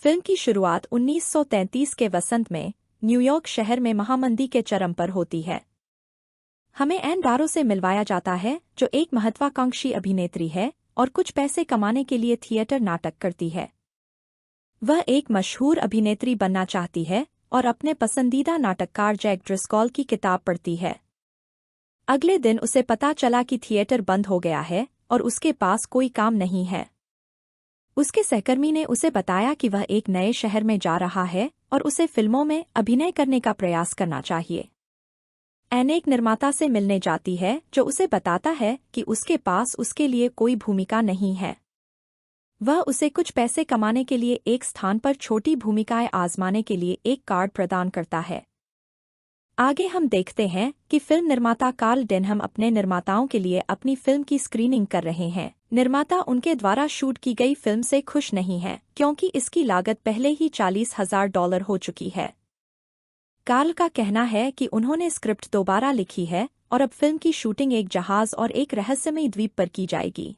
Film की शुरुआत 1933 के वसंत में न्यूयॉर्क शहर में महामंदी के चरम पर होती है। हमें एन डारो से मिलवाया जाता है, जो एक महत्वाकांक्षी अभिनेत्री है और कुछ पैसे कमाने के लिए थिएटर नाटक करती है। वह एक मशहूर अभिनेत्री बनना चाहती है और अपने पसंदीदा नाटककार जैक ड्रिस्कॉल की किताब पढ़ती है। अगले दिन उसे पता चला कि थिएटर बंद हो गया है और उसके पास कोई काम नहीं है। उसके सहकर्मी ने उसे बताया कि वह एक नए शहर में जा रहा है और उसे फिल्मों में अभिनय करने का प्रयास करना चाहिए। एन एक निर्माता से मिलने जाती है जो उसे बताता है कि उसके पास उसके लिए कोई भूमिका नहीं है। वह उसे कुछ पैसे कमाने के लिए एक स्थान पर छोटी भूमिकाएं आजमाने के लिए एक कार्ड प्रदान करता है। आगे हम देखते हैं कि फिल्म निर्माता कार्ल डेनहम अपने निर्माताओं के लिए अपनी फिल्म की स्क्रीनिंग कर रहे हैं। निर्माता उनके द्वारा शूट की गई फिल्म से खुश नहीं है क्योंकि इसकी लागत पहले ही $40,000 हो चुकी है। कार्ल का कहना है कि उन्होंने स्क्रिप्ट दोबारा लिखी है और अब फिल्म की शूटिंग एक जहाज और एक रहस्यमयी द्वीप पर की जाएगी।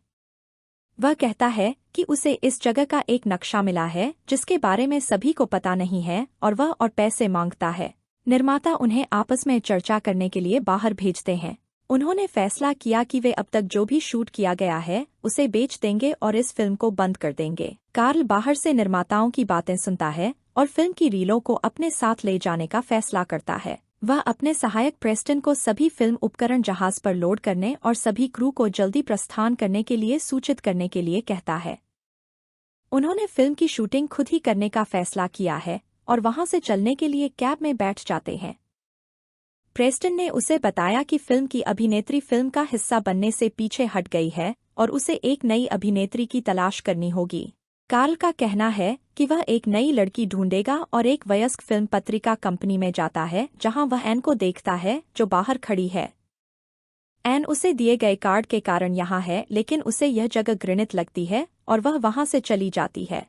वह कहता है कि उसे इस जगह का एक नक्शा मिला है जिसके बारे में सभी को पता नहीं है और वह और पैसे मांगता है। निर्माता उन्हें आपस में चर्चा करने के लिए बाहर भेजते हैं। उन्होंने फैसला किया कि वे अब तक जो भी शूट किया गया है उसे बेच देंगे और इस फिल्म को बंद कर देंगे। कार्ल बाहर से निर्माताओं की बातें सुनता है और फिल्म की रीलों को अपने साथ ले जाने का फैसला करता है। वह अपने सहायक प्रेस्टन को सभी फिल्म उपकरण जहाज पर लोड करने और सभी क्रू को जल्दी प्रस्थान करने के लिए सूचित करने के लिए कहता है। उन्होंने फिल्म की शूटिंग खुद ही करने का फैसला किया है और वहां से चलने के लिए कैब में बैठ जाते हैं। प्रेस्टन ने उसे बताया कि फिल्म की अभिनेत्री फिल्म का हिस्सा बनने से पीछे हट गई है और उसे एक नई अभिनेत्री की तलाश करनी होगी। कार्ल का कहना है कि वह एक नई लड़की ढूंढेगा और एक वयस्क फिल्म पत्रिका कंपनी में जाता है जहां वह एन को देखता है जो बाहर खड़ी है। एन उसे दिए गए कार्ड के कारण यहाँ है, लेकिन उसे यह जगह घृणित लगती है और वह वहां से चली जाती है।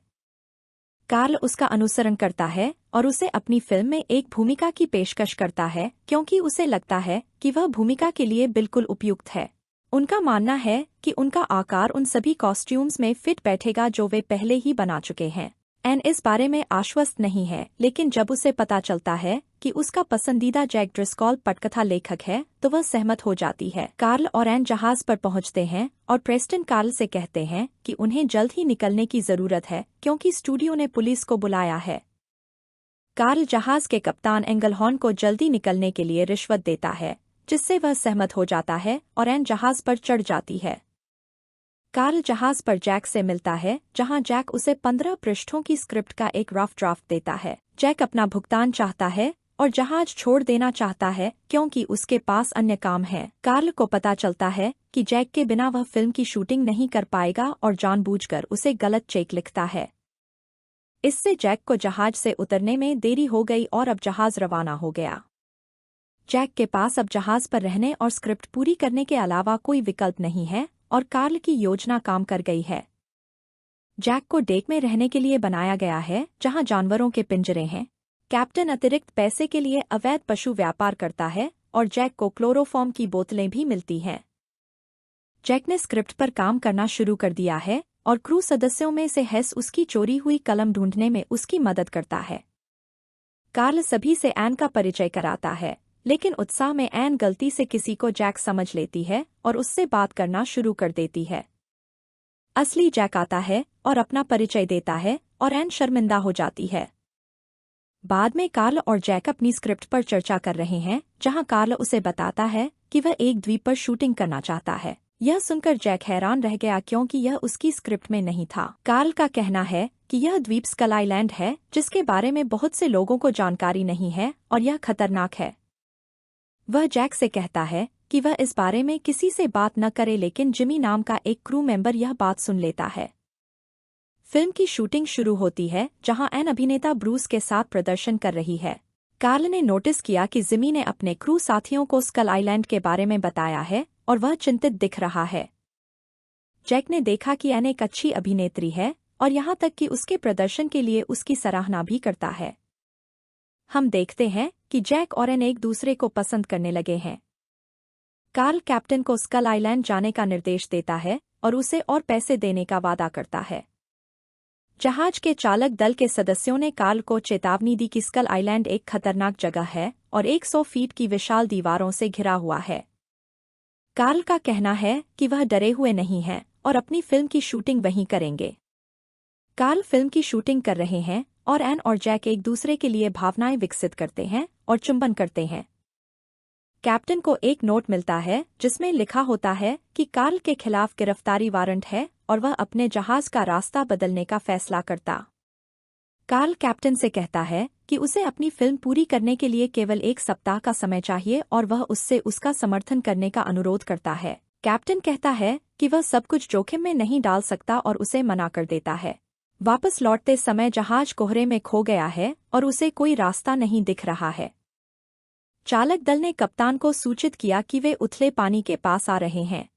कार्ल उसका अनुसरण करता है और उसे अपनी फिल्म में एक भूमिका की पेशकश करता है क्योंकि उसे लगता है कि वह भूमिका के लिए बिल्कुल उपयुक्त है। उनका मानना है कि उनका आकार उन सभी कॉस्ट्यूम्स में फिट बैठेगा जो वे पहले ही बना चुके हैं। एन इस बारे में आश्वस्त नहीं है, लेकिन जब उसे पता चलता है कि उसका पसंदीदा जैक ड्रिस्कॉल पटकथा लेखक है तो वह सहमत हो जाती है। कार्ल और एन जहाज पर पहुंचते हैं और प्रेस्टन कार्ल से कहते हैं कि उन्हें जल्द ही निकलने की जरूरत है क्योंकि स्टूडियो ने पुलिस को बुलाया है। कार्ल जहाज के कप्तान एंगलहॉर्न को जल्दी निकलने के लिए रिश्वत देता है, जिससे वह सहमत हो जाता है और एन जहाज पर चढ़ जाती है। कार्ल जहाज पर जैक से मिलता है जहां जैक उसे 15 पृष्ठों की स्क्रिप्ट का एक रफ ड्राफ्ट देता है। जैक अपना भुगतान चाहता है और जहाज छोड़ देना चाहता है क्योंकि उसके पास अन्य काम है। कार्ल को पता चलता है कि जैक के बिना वह फिल्म की शूटिंग नहीं कर पाएगा और जानबूझकर उसे गलत चेक लिखता है। इससे जैक को जहाज से उतरने में देरी हो गई और अब जहाज रवाना हो गया। जैक के पास अब जहाज पर रहने और स्क्रिप्ट पूरी करने के अलावा कोई विकल्प नहीं है और कार्ल की योजना काम कर गई है। जैक को डेक में रहने के लिए बनाया गया है जहां जानवरों के पिंजरे हैं। कैप्टन अतिरिक्त पैसे के लिए अवैध पशु व्यापार करता है और जैक को क्लोरोफॉर्म की बोतलें भी मिलती हैं। जैक ने स्क्रिप्ट पर काम करना शुरू कर दिया है और क्रू सदस्यों में से हेस उसकी चोरी हुई कलम ढूंढने में उसकी मदद करता है। कार्ल सभी से एन का परिचय कराता है, लेकिन उत्साह में एन गलती से किसी को जैक समझ लेती है और उससे बात करना शुरू कर देती है। असली जैक आता है और अपना परिचय देता है और एन शर्मिंदा हो जाती है। बाद में कार्ल और जैक अपनी स्क्रिप्ट पर चर्चा कर रहे हैं जहां कार्ल उसे बताता है कि वह एक द्वीप पर शूटिंग करना चाहता है। यह सुनकर जैक हैरान रह गया क्योंकि यह उसकी स्क्रिप्ट में नहीं था। कार्ल का कहना है कि यह द्वीप स्कल आइलैंड है जिसके बारे में बहुत से लोगों को जानकारी नहीं है और यह खतरनाक है। वह जैक से कहता है कि वह इस बारे में किसी से बात न करे, लेकिन जिमी नाम का एक क्रू मेंबर यह बात सुन लेता है। फिल्म की शूटिंग शुरू होती है जहां एन अभिनेता ब्रूस के साथ प्रदर्शन कर रही है। कार्ल ने नोटिस किया कि जिमी ने अपने क्रू साथियों को स्कल आइलैंड के बारे में बताया है और वह चिंतित दिख रहा है। जैक ने देखा कि एन एक अच्छी अभिनेत्री है और यहाँ तक कि उसके प्रदर्शन के लिए उसकी सराहना भी करता है। हम देखते हैं कि जैक और एन एक दूसरे को पसंद करने लगे हैं। कार्ल कैप्टन को स्कल आइलैंड जाने का निर्देश देता है और उसे और पैसे देने का वादा करता है। जहाज के चालक दल के सदस्यों ने कार्ल को चेतावनी दी कि स्कल आइलैंड एक खतरनाक जगह है और 100 फीट की विशाल दीवारों से घिरा हुआ है। कार्ल का कहना है कि वह डरे हुए नहीं हैं और अपनी फिल्म की शूटिंग वहीं करेंगे। कार्ल फिल्म की शूटिंग कर रहे हैं और एन और जैक एक दूसरे के लिए भावनाएं विकसित करते हैं और चुंबन करते हैं। कैप्टन को एक नोट मिलता है जिसमें लिखा होता है कि कार्ल के खिलाफ गिरफ्तारी वारंट है और वह अपने जहाज का रास्ता बदलने का फैसला करता। कार्ल कैप्टन से कहता है कि उसे अपनी फिल्म पूरी करने के लिए केवल 1 सप्ताह का समय चाहिए और वह उससे उसका समर्थन करने का अनुरोध करता है। कैप्टन कहता है कि वह सब कुछ जोखिम में नहीं डाल सकता और उसे मना कर देता है। वापस लौटते समय जहाज कोहरे में खो गया है और उसे कोई रास्ता नहीं दिख रहा है। चालक दल ने कप्तान को सूचित किया कि वे उथले पानी के पास आ रहे हैं।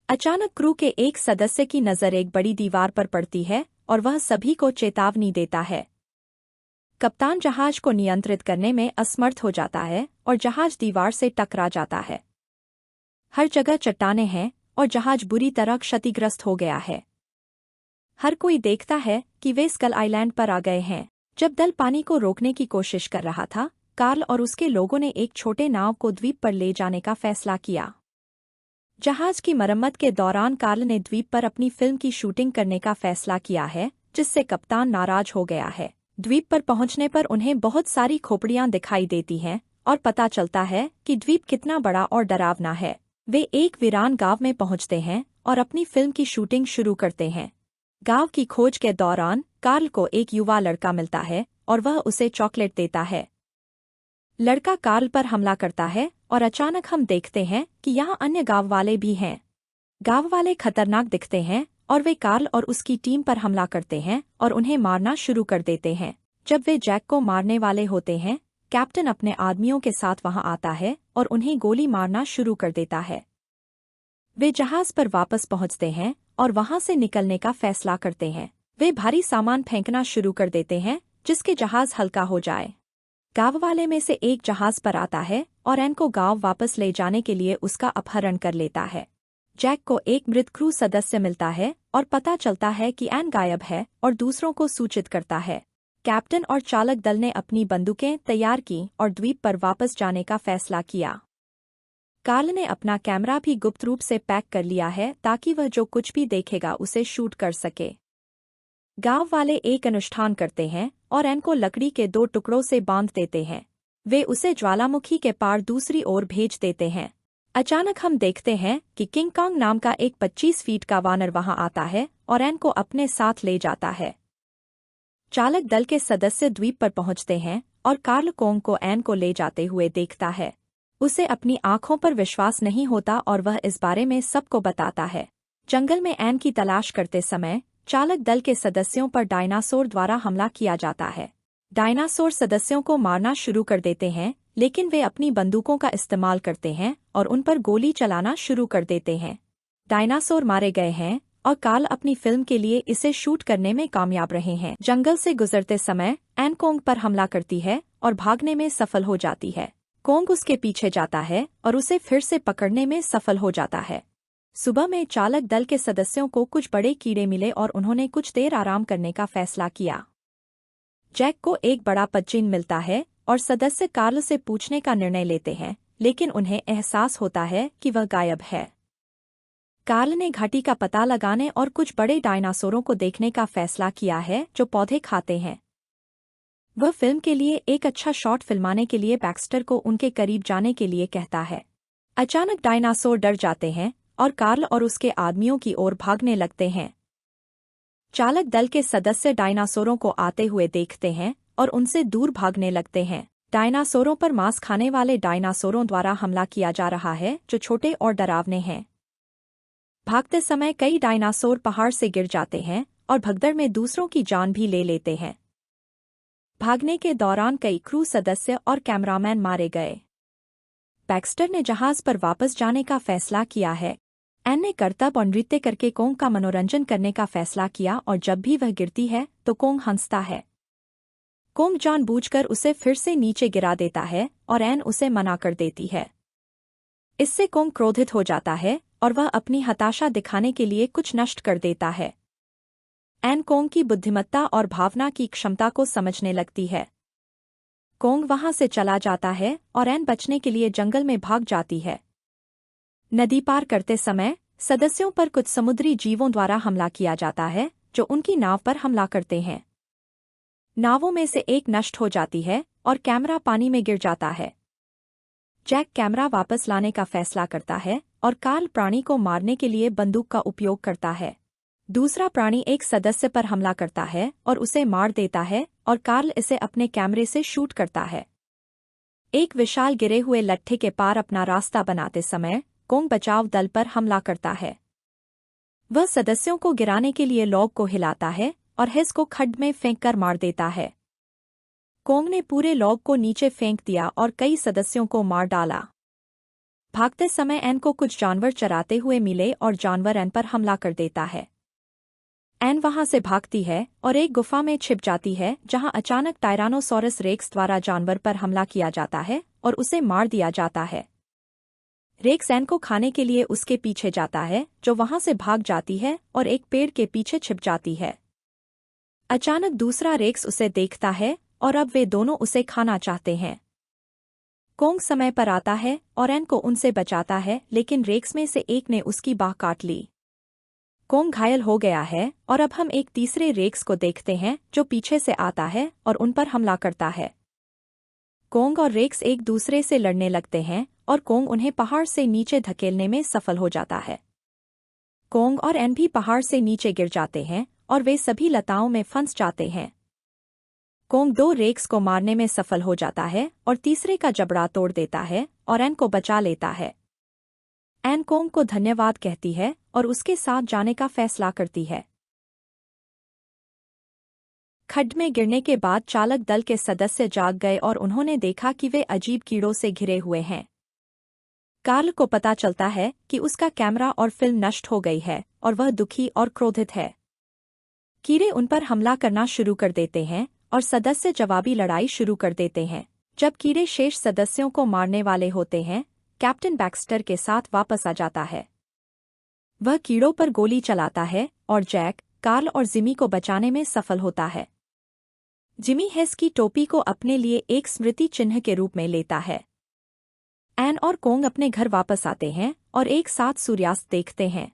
अचानक क्रू के एक सदस्य की नज़र एक बड़ी दीवार पर पड़ती है और वह सभी को चेतावनी देता है। कप्तान जहाज को नियंत्रित करने में असमर्थ हो जाता है और जहाज दीवार से टकरा जाता है। हर जगह चट्टानें हैं और जहाज बुरी तरह क्षतिग्रस्त हो गया है। हर कोई देखता है कि वे स्कल आइलैंड पर आ गए हैं। जब दल पानी को रोकने की कोशिश कर रहा था, कार्ल और उसके लोगों ने एक छोटे नाव को द्वीप पर ले जाने का फैसला किया। जहाज की मरम्मत के दौरान कार्ल ने द्वीप पर अपनी फिल्म की शूटिंग करने का फैसला किया है, जिससे कप्तान नाराज हो गया है। द्वीप पर पहुंचने पर उन्हें बहुत सारी खोपड़ियां दिखाई देती हैं और पता चलता है कि द्वीप कितना बड़ा और डरावना है। वे एक वीरान गांव में पहुंचते हैं और अपनी फिल्म की शूटिंग शुरू करते हैं। गांव की खोज के दौरान कार्ल को एक युवा लड़का मिलता है और वह उसे चॉकलेट देता है। लड़का कार्ल पर हमला करता है और अचानक हम देखते हैं कि यहाँ अन्य गांव वाले भी हैं। गांव वाले खतरनाक दिखते हैं और वे कार्ल और उसकी टीम पर हमला करते हैं और उन्हें मारना शुरू कर देते हैं। जब वे जैक को मारने वाले होते हैं, कैप्टन अपने आदमियों के साथ वहां आता है और उन्हें गोली मारना शुरू कर देता है। वे जहाज पर वापस पहुंचते हैं और वहां से निकलने का फैसला करते हैं। वे भारी सामान फेंकना शुरू कर देते हैं जिसके जहाज हल्का हो जाए। गांव वाले में से एक जहाज पर आता है और एन को गांव वापस ले जाने के लिए उसका अपहरण कर लेता है। जैक को एक मृत क्रू सदस्य मिलता है और पता चलता है कि एन गायब है और दूसरों को सूचित करता है। कैप्टन और चालक दल ने अपनी बंदूकें तैयार की और द्वीप पर वापस जाने का फैसला किया। कार्ल ने अपना कैमरा भी गुप्त रूप से पैक कर लिया है ताकि वह जो कुछ भी देखेगा उसे शूट कर सके। गांव वाले एक अनुष्ठान करते हैं और एन को लकड़ी के 2 टुकड़ों से बांध देते हैं। वे उसे ज्वालामुखी के पार दूसरी ओर भेज देते हैं। अचानक हम देखते हैं कि किंग कॉन्ग नाम का एक 25 फीट का वानर वहां आता है और एन को अपने साथ ले जाता है। चालक दल के सदस्य द्वीप पर पहुंचते हैं और कार्ल कोंग को एन को ले जाते हुए देखता है। उसे अपनी आंखों पर विश्वास नहीं होता और वह इस बारे में सबको बताता है। जंगल में एन की तलाश करते समय चालक दल के सदस्यों पर डायनासोर द्वारा हमला किया जाता है। डायनासोर सदस्यों को मारना शुरू कर देते हैं, लेकिन वे अपनी बंदूकों का इस्तेमाल करते हैं और उन पर गोली चलाना शुरू कर देते हैं। डायनासोर मारे गए हैं और कार्ल अपनी फिल्म के लिए इसे शूट करने में कामयाब रहे हैं। जंगल से गुजरते समय एन कोंग पर हमला करती है और भागने में सफल हो जाती है। कोंग उसके पीछे जाता है और उसे फिर से पकड़ने में सफल हो जाता है। सुबह में चालक दल के सदस्यों को कुछ बड़े कीड़े मिले और उन्होंने कुछ देर आराम करने का फैसला किया। जैक को एक बड़ा पदचिह्न मिलता है और सदस्य कार्ल से पूछने का निर्णय लेते हैं, लेकिन उन्हें एहसास होता है कि वह गायब है। कार्ल ने घाटी का पता लगाने और कुछ बड़े डायनासोरों को देखने का फैसला किया है जो पौधे खाते हैं। वह फिल्म के लिए एक अच्छा शॉट फिल्माने के लिए बैक्स्टर को उनके करीब जाने के लिए कहता है। अचानक डायनासोर डर जाते हैं और कार्ल और उसके आदमियों की ओर भागने लगते हैं। चालक दल के सदस्य डायनासोरों को आते हुए देखते हैं और उनसे दूर भागने लगते हैं। डायनासोरों पर मांस खाने वाले डायनासोरों द्वारा हमला किया जा रहा है जो छोटे और डरावने हैं। भागते समय कई डायनासोर पहाड़ से गिर जाते हैं और भगदड़ में दूसरों की जान भी ले लेते हैं। भागने के दौरान कई क्रू सदस्य और कैमरामैन मारे गए। बैक्स्टर ने जहाज पर वापस जाने का फैसला किया है। एन ने करतब और नृत्य करके कोंग का मनोरंजन करने का फैसला किया और जब भी वह गिरती है तो कोंग हंसता है। कोंग जानबूझकर उसे फिर से नीचे गिरा देता है और एन उसे मना कर देती है। इससे कोंग क्रोधित हो जाता है और वह अपनी हताशा दिखाने के लिए कुछ नष्ट कर देता है। एन कोंग की बुद्धिमत्ता और भावना की क्षमता को समझने लगती है। कोंग वहां से चला जाता है और एन बचने के लिए जंगल में भाग जाती है। नदी पार करते समय सदस्यों पर कुछ समुद्री जीवों द्वारा हमला किया जाता है जो उनकी नाव पर हमला करते हैं। नावों में से एक नष्ट हो जाती है और कैमरा पानी में गिर जाता है। जैक कैमरा वापस लाने का फैसला करता है और कार्ल प्राणी को मारने के लिए बंदूक का उपयोग करता है। दूसरा प्राणी एक सदस्य पर हमला करता है और उसे मार देता है और कार्ल इसे अपने कैमरे से शूट करता है। एक विशाल गिरे हुए लट्ठे के पार अपना रास्ता बनाते समय कोंग बचाव दल पर हमला करता है। वह सदस्यों को गिराने के लिए लॉग को हिलाता है और हिस को खड्ड में फेंककर मार देता है। कोंग ने पूरे लॉग को नीचे फेंक दिया और कई सदस्यों को मार डाला। भागते समय एन को कुछ जानवर चराते हुए मिले और जानवर एन पर हमला कर देता है। एन वहां से भागती है और एक गुफा में छिप जाती है जहां अचानक टायरानोसॉरस रेक्स द्वारा जानवर पर हमला किया जाता है और उसे मार दिया जाता है। रेक्स एन को खाने के लिए उसके पीछे जाता है जो वहां से भाग जाती है और एक पेड़ के पीछे छिप जाती है। अचानक दूसरा रेक्स उसे देखता है और अब वे दोनों उसे खाना चाहते हैं। कोंग समय पर आता है और एन को उनसे बचाता है लेकिन रेक्स में से एक ने उसकी बाह काट ली। कोंग घायल हो गया है और अब हम एक तीसरे रेक्स को देखते हैं जो पीछे से आता है और उन पर हमला करता है। कोंग और रेक्स एक दूसरे से लड़ने लगते हैं और कोंग उन्हें पहाड़ से नीचे धकेलने में सफल हो जाता है। कोंग और एन भी पहाड़ से नीचे गिर जाते हैं और वे सभी लताओं में फंस जाते हैं। कोंग दो रेक्स को मारने में सफल हो जाता है और तीसरे का जबड़ा तोड़ देता है और एन को बचा लेता है। एन कोंग को धन्यवाद कहती है और उसके साथ जाने का फैसला करती है। खड्ड में गिरने के बाद चालक दल के सदस्य जाग गए और उन्होंने देखा कि वे अजीब कीड़ों से घिरे हुए हैं। कार्ल को पता चलता है कि उसका कैमरा और फिल्म नष्ट हो गई है और वह दुखी और क्रोधित है। कीड़े उन पर हमला करना शुरू कर देते हैं और सदस्य जवाबी लड़ाई शुरू कर देते हैं। जब कीड़े शेष सदस्यों को मारने वाले होते हैं, कैप्टन बैक्स्टर के साथ वापस आ जाता है। वह कीड़ों पर गोली चलाता है और जैक, कार्ल और जिमी को बचाने में सफल होता है। जिमी हेस की टोपी को अपने लिए एक स्मृति चिन्ह के रूप में लेता है। एन और कोंग अपने घर वापस आते हैं और एक साथ सूर्यास्त देखते हैं।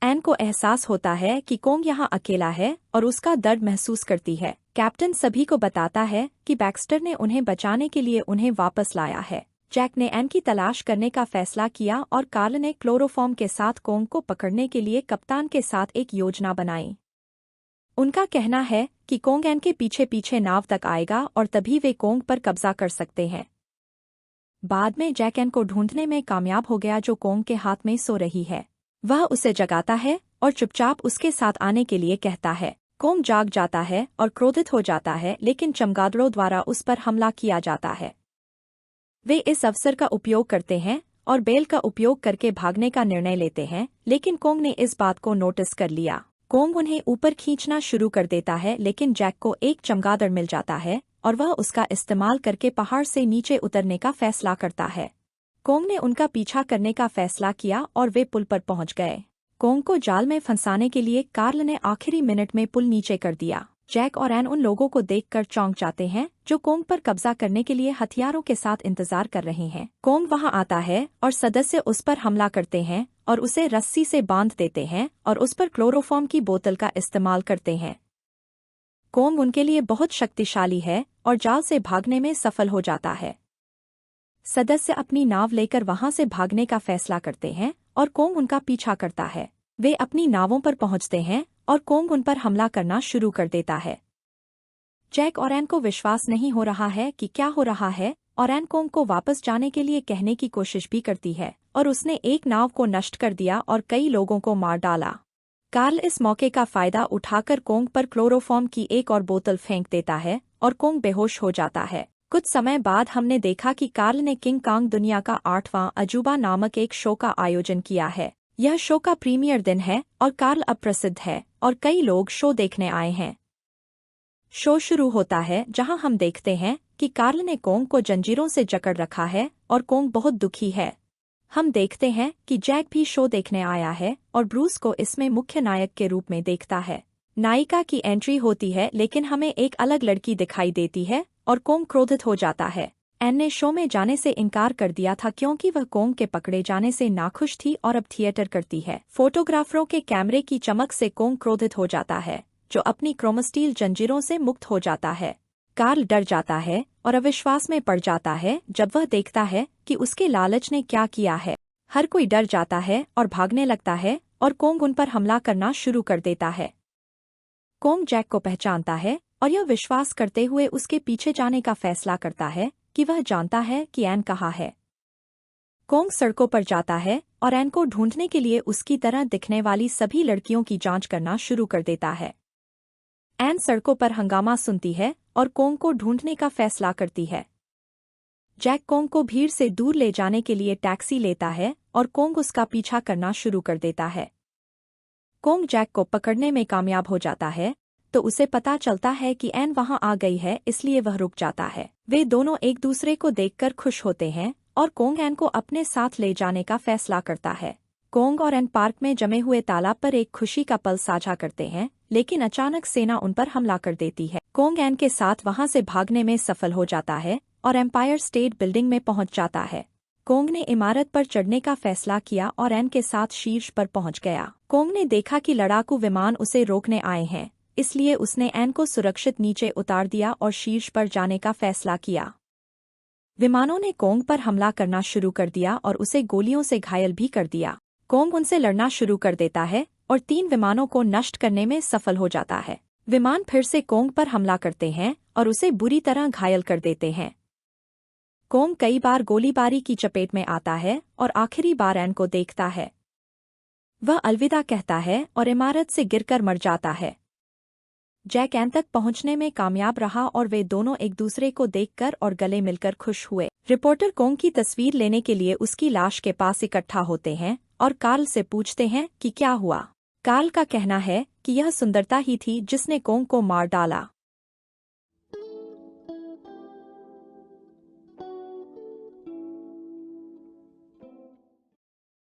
एन को एहसास होता है कि कोंग यहाँ अकेला है और उसका दर्द महसूस करती है। कैप्टन सभी को बताता है कि बैक्स्टर ने उन्हें बचाने के लिए उन्हें वापस लाया है। जैक ने एन की तलाश करने का फैसला किया और कार्ल ने क्लोरोफॉर्म के साथ कोंग को पकड़ने के लिए कप्तान के साथ एक योजना बनाई। उनका कहना है कि कोंग एन के पीछे पीछे नाव तक आएगा और तभी वे कोंग पर कब्जा कर सकते हैं। बाद में जैक एन को ढूंढने में कामयाब हो गया जो कोंग के हाथ में सो रही है। वह उसे जगाता है और चुपचाप उसके साथ आने के लिए कहता है। कोंग जाग जाता है और क्रोधित हो जाता है लेकिन चमगादड़ों द्वारा उस पर हमला किया जाता है। वे इस अवसर का उपयोग करते हैं और बेल का उपयोग करके भागने का निर्णय लेते हैं लेकिन कोंग ने इस बात को नोटिस कर लिया। कोंग उन्हें ऊपर खींचना शुरू कर देता है लेकिन जैक को एक चमगादड़ मिल जाता है और वह उसका इस्तेमाल करके पहाड़ से नीचे उतरने का फैसला करता है। कोंग ने उनका पीछा करने का फैसला किया और वे पुल पर पहुंच गए। कोंग को जाल में फंसाने के लिए कार्ल ने आखिरी मिनट में पुल नीचे कर दिया। जैक और एन उन लोगों को देखकर चौंक जाते हैं जो कोंग पर कब्जा करने के लिए हथियारों के साथ इंतजार कर रहे हैं। कोंग वहां आता है और सदस्य उस पर हमला करते हैं और उसे रस्सी से बांध देते हैं और उस पर क्लोरोफॉर्म की बोतल का इस्तेमाल करते हैं। कोंग उनके लिए बहुत शक्तिशाली है और जाल से भागने में सफल हो जाता है। सदस्य अपनी नाव लेकर वहां से भागने का फैसला करते हैं और कोंग उनका पीछा करता है। वे अपनी नावों पर पहुंचते हैं और कोंग उन पर हमला करना शुरू कर देता है। जैक और एन को विश्वास नहीं हो रहा है कि क्या हो रहा है और एन कोंग को वापस जाने के लिए कहने की कोशिश भी करती है और उसने एक नाव को नष्ट कर दिया और कई लोगों को मार डाला। कार्ल इस मौके का फायदा उठाकर कोंग पर क्लोरोफॉर्म की एक और बोतल फेंक देता है और कोंग बेहोश हो जाता है। कुछ समय बाद हमने देखा कि कार्ल ने किंग कांग दुनिया का 8वां अजूबा नामक एक शो का आयोजन किया है। यह शो का प्रीमियर दिन है और कार्ल अब प्रसिद्ध है और कई लोग शो देखने आए हैं। शो शुरू होता है जहां हम देखते हैं कि कार्ल ने कोंग को जंजीरों से जकड़ रखा है और कोंग बहुत दुखी है। हम देखते हैं कि जैक भी शो देखने आया है और ब्रूस को इसमें मुख्य नायक के रूप में देखता है। नायिका की एंट्री होती है लेकिन हमें एक अलग लड़की दिखाई देती है और कोंग क्रोधित हो जाता है। एन ने शो में जाने से इनकार कर दिया था क्योंकि वह कोंग के पकड़े जाने से नाखुश थी और अब थिएटर करती है। फोटोग्राफरों के कैमरे की चमक से कोंग क्रोधित हो जाता है, जो अपनी क्रोमस्टील जंजीरों से मुक्त हो जाता है। कार्ल डर जाता है और अविश्वास में पड़ जाता है जब वह देखता है कि उसके लालच ने क्या किया है। हर कोई डर जाता है और भागने लगता है और कोंग उन पर हमला करना शुरू कर देता है। कोंग जैक को पहचानता है और यह विश्वास करते हुए उसके पीछे जाने का फैसला करता है कि वह जानता है कि एन कहाँ है। कोंग सड़कों पर जाता है और एन को ढूंढने के लिए उसकी तरह दिखने वाली सभी लड़कियों की जांच करना शुरू कर देता है। एन सड़कों पर हंगामा सुनती है और कोंग को ढूंढने का फैसला करती है। जैक कोंग को भीड़ से दूर ले जाने के लिए टैक्सी लेता है और कोंग उसका पीछा करना शुरू कर देता है। कोंग जैक को पकड़ने में कामयाब हो जाता है तो उसे पता चलता है कि एन वहां आ गई है, इसलिए वह रुक जाता है। वे दोनों एक दूसरे को देखकर खुश होते हैं और कोंग एन को अपने साथ ले जाने का फैसला करता है। कोंग और एन पार्क में जमे हुए तालाब पर एक खुशी का पल साझा करते हैं, लेकिन अचानक सेना उन पर हमला कर देती है। कोंग एन के साथ वहां से भागने में सफल हो जाता है और एम्पायर स्टेट बिल्डिंग में पहुंच जाता है। कोंग ने इमारत पर चढ़ने का फैसला किया और एन के साथ शीर्ष पर पहुंच गया। कोंग ने देखा कि लड़ाकू विमान उसे रोकने आए हैं, इसलिए उसने एन को सुरक्षित नीचे उतार दिया और शीर्ष पर जाने का फैसला किया। विमानों ने कोंग पर हमला करना शुरू कर दिया और उसे गोलियों से घायल भी कर दिया। कोंग उनसे लड़ना शुरू कर देता है और 3 विमानों को नष्ट करने में सफल हो जाता है। विमान फिर से कोंग पर हमला करते हैं और उसे बुरी तरह घायल कर देते हैं। कोंग कई बार गोलीबारी की चपेट में आता है और आखिरी बार एन को देखता है। वह अलविदा कहता है और इमारत से गिरकर मर जाता है। जैक एन तक पहुंचने में कामयाब रहा और वे दोनों एक दूसरे को देखकर और गले मिलकर खुश हुए। रिपोर्टर कोंग की तस्वीर लेने के लिए उसकी लाश के पास इकट्ठा होते हैं और कार्ल से पूछते हैं कि क्या हुआ। कार्ल का कहना है कि यह सुंदरता ही थी जिसने कोंग को मार डाला।